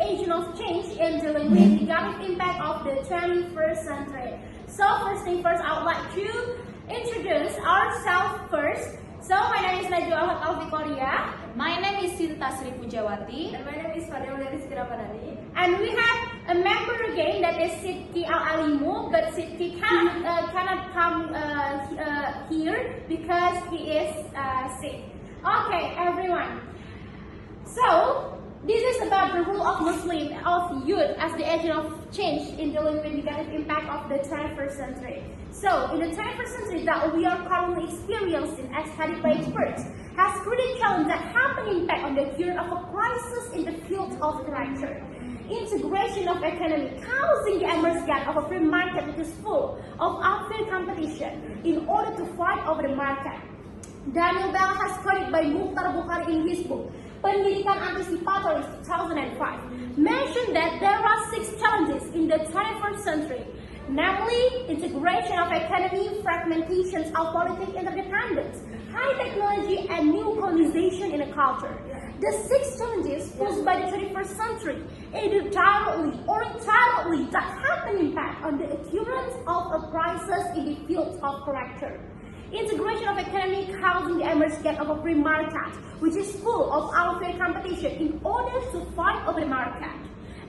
agent of change in dealing with the negative impact of the 21st century. So first thing first, I would like to introduce ourselves first. So my name is Najwa Victoria. My name is Sinta Sri Pujawati. And my name is Fadil Rizky Ramadhani. And we have a member again, that is Sidki Al-Alimu, but Sidki cannot come here because he is sick. Okay, everyone. So this is about the role of Muslim, of youth as the agent of change in dealing with the negative impact of the 21st century. So, in the 21st century that we are currently experiencing, as studied by experts, has created challenges that have an impact on the cure of a crisis in the field of character. Integration of economy, causing the emergence of a free market which is full of unfair competition in order to fight over the market. Daniel Bell has quoted by Mukhtar Bukhari in his book, Pendidikan Anticipatory 2005, mentioned that there are 6 challenges in the 21st century, namely integration of economy, fragmentations of political interdependence, high technology, and new colonization in a culture. The 6 challenges posed by the 21st century, either directly or indirectly, that have an impact on the occurrence of a crisis in the field of character. Integration of economy, causing the emergence of a free market, which is full of unfair competition in order to fight over the market.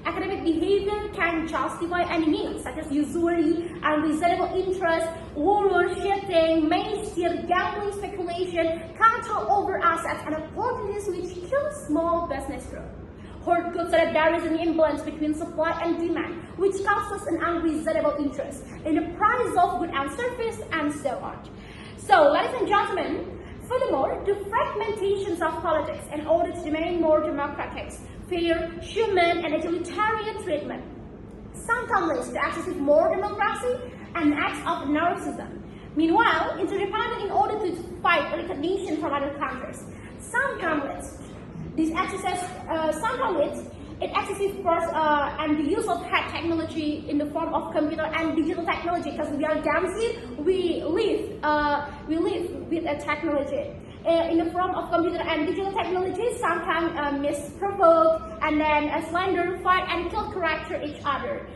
Academic behavior can justify any means, such as usury, unreasonable interest, warlord shifting, mainstream gambling speculation, control over assets, and opportunities which kill small business growth. Hoard goods so that there is an imbalance between supply and demand, which causes an unreasonable interest in the price of goods and service, and so on. So, ladies and gentlemen, furthermore, the fragmentations of politics in order to remain more democratic, fair, human, and egalitarian treatment sometimes leads to excessive more democracy and acts of narcissism. Meanwhile, interdependence in order to fight recognition from other countries sometimes leads it excessive force and the use of high technology in the form of computer and digital technology, because we are Gamsi, we live with a technology in the form of computer and digital technology, sometimes misprovoke and then slander, fight, and kill character each other,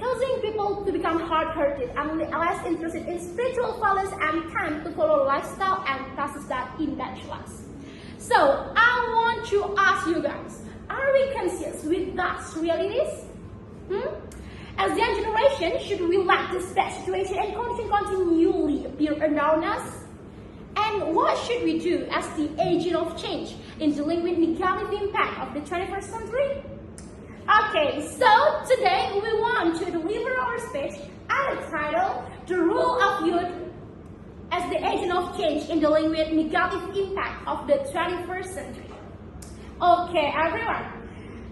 causing people to become hard-hearted and less interested in spiritual values and tend to follow lifestyle and classes that indulge less. So I want to ask you guys, are we conscious with that realities? As the young generation, should we let this bad situation and condition continually appear around us? And what should we do as the agent of change in dealing with negative impact of the 21st century? Okay, so today we want to deliver our speech entitled The Role of Youth as the Agent of Change in Dealing with Negative Impact of the 21st Century. Okay, everyone.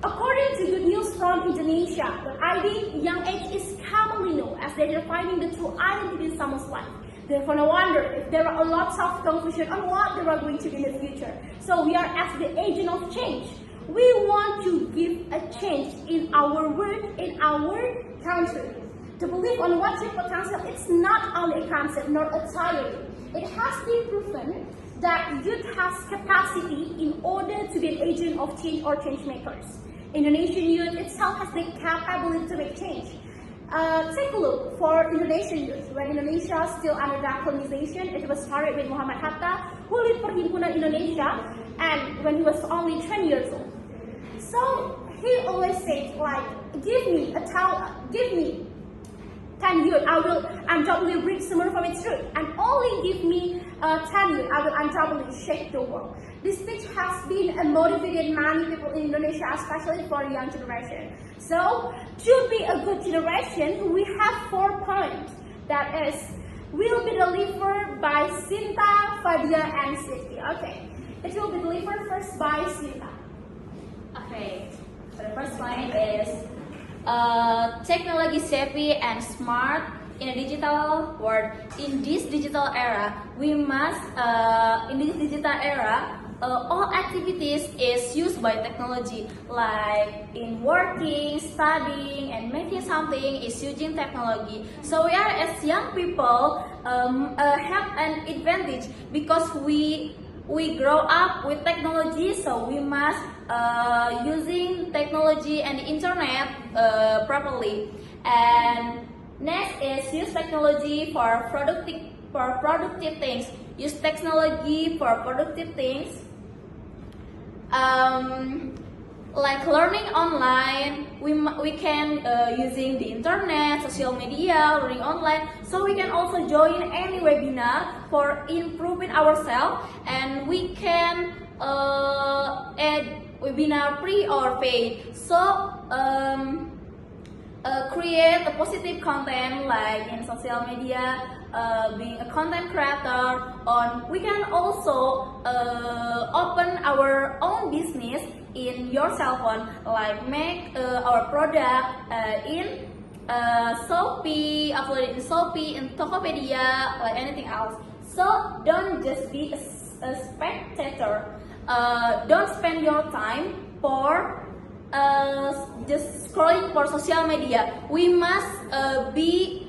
According to good news from Indonesia, ID, young age is commonly known as they're defining the true identity in someone's life. Therefore, no wonder if there are a lot of confusion on what they are going to be in the future. So we are as the agent of change. We want to give a change in our world, in our country. To believe on what's your potential, it's not only a concept nor a theory. It has been proven that youth has capacity in order to be an agent of change or change makers. Indonesian youth itself has the capability to make change. Take a look for Indonesian youth. When Indonesia was still under that colonization, it was started with Muhammad Hatta, who led Perhimpunan Indonesia, and when he was only 20 years old. So he always said, like, give me 10 youth, I will undoubtedly reach somewhere from its root, and only give me 10 youth, I will undoubtedly shake the world. This speech has been motivated many people in Indonesia, especially for the young generation. So, to be a good generation, we have 4 points. That is, will be delivered by Sinta, Fadia, and Sidki. Okay, it will be delivered first by Sinta. Okay, so the first point is technology savvy and smart in a digital world. In this digital era, all activities is used by technology, like in working, studying, and making something is using technology. So we are as young people have an advantage because we we grow up with technology, so we must using technology and the internet properly. And next is use technology for productive things. Use technology for productive things. Like learning online, we can using the internet, social media, learning online. So we can also join any webinar for improving ourselves, and we can add webinar free or paid. So create a positive content like in social media, being a content creator. We can also open our own business in your cell phone, like make our product in Shopee, upload it in Shopee, in Tokopedia, like anything else. So don't just be a spectator. Don't spend your time for just scrolling for social media. We must be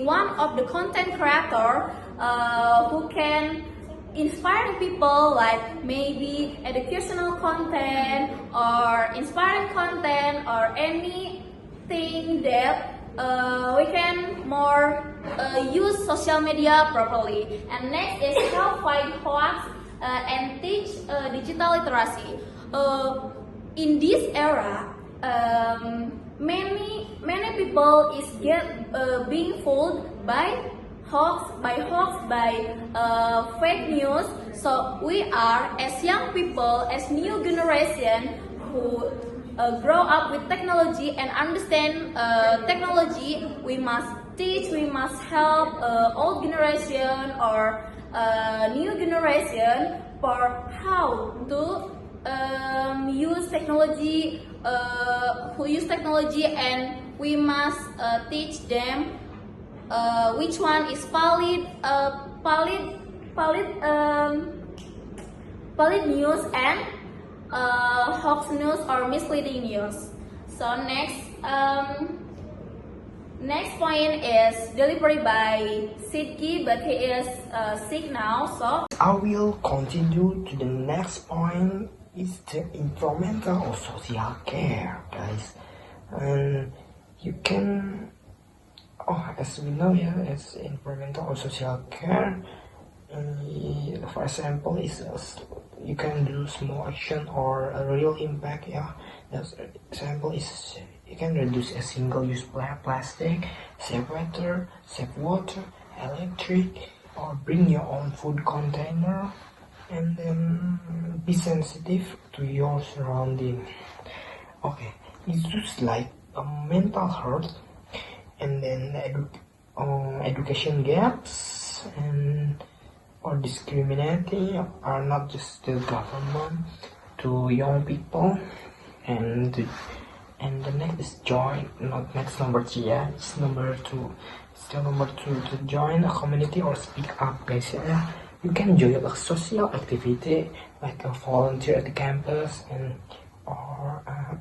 one of the content creator who can inspire people, like maybe educational content or inspiring content or anything that we can more use social media properly. And next is help fight hoax and teach digital literacy. In this era, many people is being fooled by fake news. So we are, as young people, as new generation who grow up with technology and understand technology, we must teach, we must help old generation or new generation for how to use technology, and we must teach them which one is valid news and hoax news or misleading news. So next point is delivery by Sidki, but he is sick now. So I will continue to the next point. Is the environmental or social care, guys. And you can, as we know, as environmental or social care, for example, you can do small action or a real impact. As example is you can reduce a single-use plastic, save water, electric, or bring your own food container, and then be sensitive to your surrounding. Okay, it's just like a mental health, and then education gaps and or discriminating are not just the government to young people, and the next is join, not next number 3, it's number 2. Still number 2, to join a community or speak up, guys. You can join a social activity like a volunteer at the campus, or a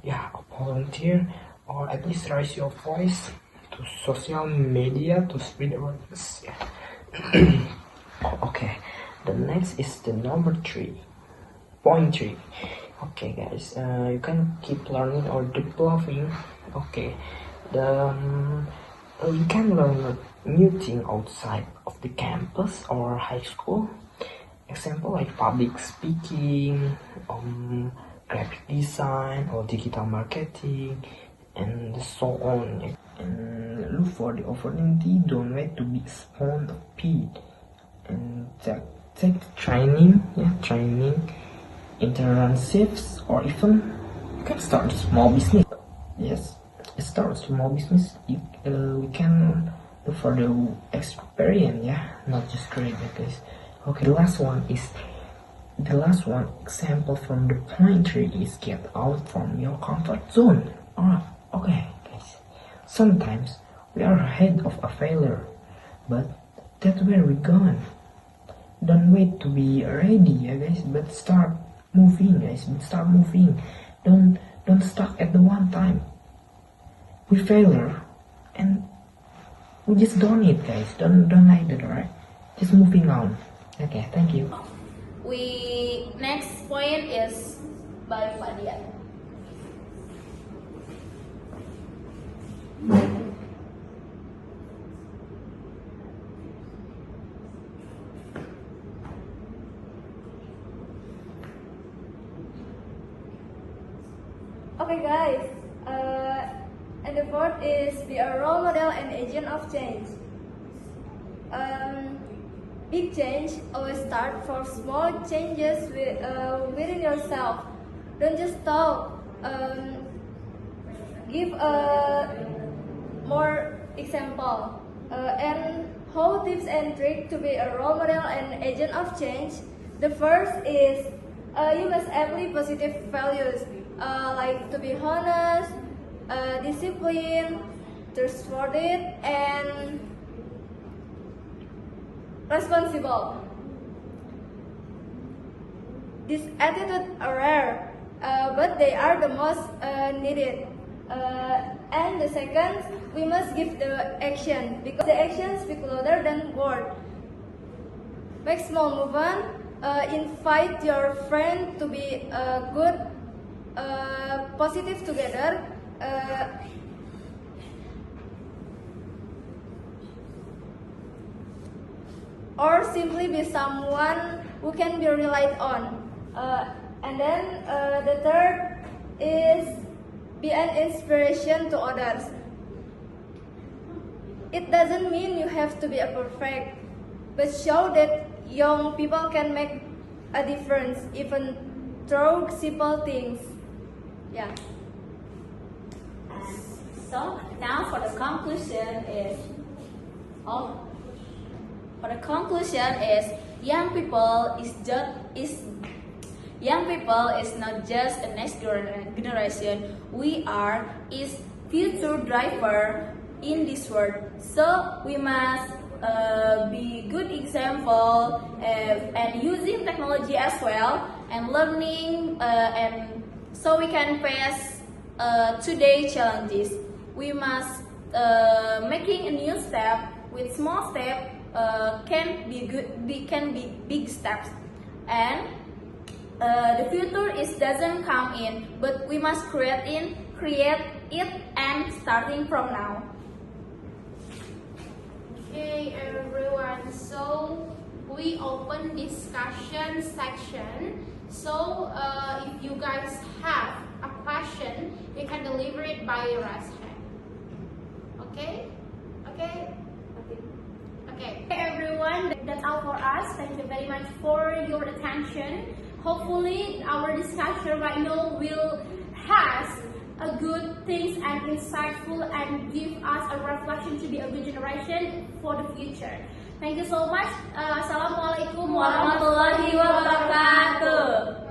volunteer, or at least raise your voice to social media to spread awareness. Okay, the next is the number 3, point 3. Okay, guys, you can keep learning or developing. Okay, you can learn a new thing outside of the campus or high school. Example like public speaking, graphic design, or digital marketing, and so on. And look for the opportunity. Don't wait to be spawned or paid. And take training, internships, or even you can start a small business. Yes, start a small business. We can look for the experience, not just grade, guys. Okay, the last one example from the point 3 is get out from your comfort zone. Alright, okay, guys. Sometimes we are ahead of a failure, but that's where we're going. Don't wait to be ready, guys, but start moving, guys. Don't stuck at the one time. We failure and we just don't it, guys. Don't like that, alright? Just moving on. Okay, thank you. Next point is by Fadia. Okay guys, and the fourth is be a role model and agent of change. Big change always start from small changes within yourself. Don't just talk. Give a more example and how tips and trick to be a role model and agent of change. The first is you must apply positive values like to be honest, discipline, trustworthy, and responsible. These attitudes are rare, but they are the most needed. And the second, we must give the action because the actions speak louder than words. Make small movement. Invite your friend to be good, positive together. Or simply be someone who can be relied on. And then the third is be an inspiration to others. It doesn't mean you have to be a perfect, but show that young people can make a difference even through simple things. Yeah. So now for the conclusion young people is not just the next generation. We are is future driver in this world. So we must be good example and using technology as well and learning and so we can face today's challenges. We must making a new step with small step can be big steps, and the future doesn't come in, but we must create it and starting from now. Okay, everyone. So we open discussion section. So if you guys have a question, you can deliver it by your raise hand. Okay? Okay? Okay, everyone, that's all for us. Thank you very much for your attention. Hopefully, our discussion right now will has a good things and insightful and give us a reflection to be a good generation for the future. Thank you so much. Assalamualaikum Warahmatullahi wabarakatuh.